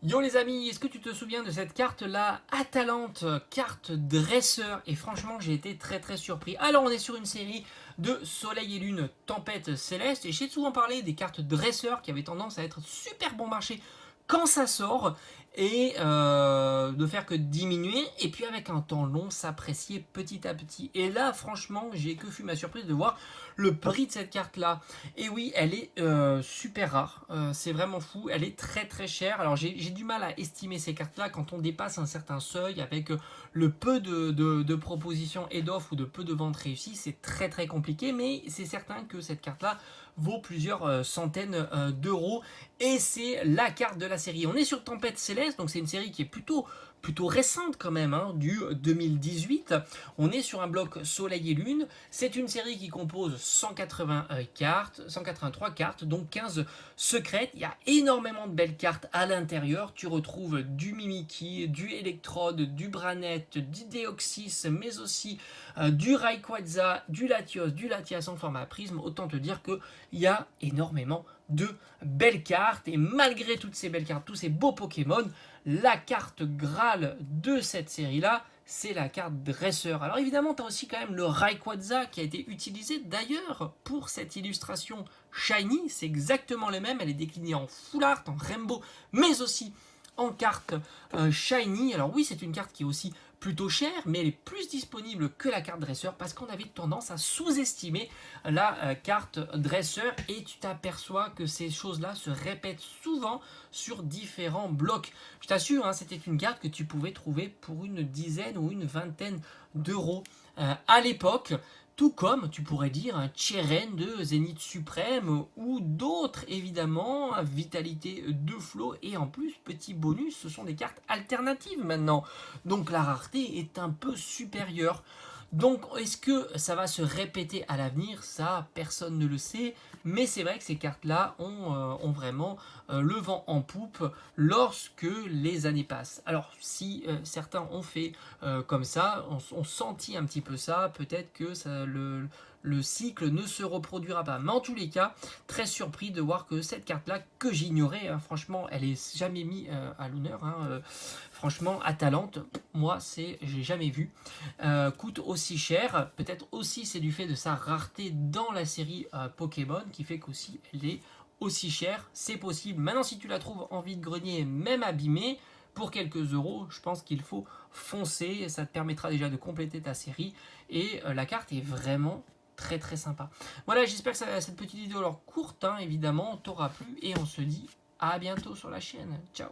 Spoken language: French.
Yo les amis, est-ce que tu te souviens de cette carte là, Atalante, carte dresseur? Et franchement j'ai été très surpris. Alors on est sur une série de Soleil et Lune, Tempête Céleste, et j'ai souvent parlé des cartes dresseurs qui avaient tendance à être super bon marché quand ça sort, et de faire que diminuer, et puis avec un temps long s'apprécier petit à petit. Et là franchement j'ai que fut ma surprise de voir le prix de cette carte là. Et oui, elle est super rare, c'est vraiment fou, elle est très chère. Alors j'ai du mal à estimer ces cartes là quand on dépasse un certain seuil avec le peu de propositions et d'offres ou de peu de ventes réussies, c'est très compliqué, mais c'est certain que cette carte là vaut plusieurs centaines d'euros, et c'est la carte de la série. On est sur Tempête Céleste, donc c'est une série qui est plutôt récente quand même, hein, du 2018. On est sur un bloc Soleil et Lune. C'est une série qui compose 180 cartes, 183 cartes, donc 15 secrètes. Il y a énormément de belles cartes à l'intérieur. Tu retrouves du Mimikyu, du Electrode, du Branette, du Deoxys, mais aussi du Rayquaza, du Latios, du Latias en format prisme. Autant te dire qu'il y a énormément de belles cartes, et malgré toutes ces belles cartes, tous ces beaux Pokémon, la carte Graal de cette série là, c'est la carte dresseur. Alors évidemment tu as aussi quand même le Rayquaza qui a été utilisé d'ailleurs pour cette illustration shiny, c'est exactement le même, elle est déclinée en full art, en rainbow, mais aussi en carte shiny. Alors oui, c'est une carte qui est aussi plutôt chère, mais elle est plus disponible que la carte dresseur parce qu'on avait tendance à sous-estimer la carte dresseur, et tu t'aperçois que ces choses-là se répètent souvent sur différents blocs. Je t'assure, hein, c'était une carte que tu pouvais trouver pour une dizaine ou une vingtaine d'euros à l'époque. Tout comme tu pourrais dire un Cheren de Zénith Suprême ou d'autres évidemment, Vitalité de Flow, et en plus petit bonus, ce sont des cartes alternatives maintenant. Donc la rareté est un peu supérieure. Donc est-ce que ça va se répéter à l'avenir? Ça, personne ne le sait. Mais c'est vrai que ces cartes-là ont vraiment le vent en poupe lorsque les années passent. Alors si certains ont fait comme ça, on sentit un petit peu ça, peut-être que le cycle ne se reproduira pas. Mais en tous les cas, très surpris de voir que cette carte-là, que j'ignorais, hein, franchement, elle est jamais mise à l'honneur. Hein, franchement, Atalante, moi, j'ai jamais vu. Coûte aussi cher. Peut-être aussi c'est du fait de sa rareté dans la série Pokémon qui fait qu'aussi elle est aussi chère. C'est possible. Maintenant, si tu la trouves en vide-grenier, même abîmée, pour quelques euros, je pense qu'il faut foncer. Ça te permettra déjà de compléter ta série. Et la carte est vraiment très sympa. Voilà, j'espère que cette petite vidéo, alors courte, hein, évidemment, t'aura plu. Et on se dit à bientôt sur la chaîne. Ciao.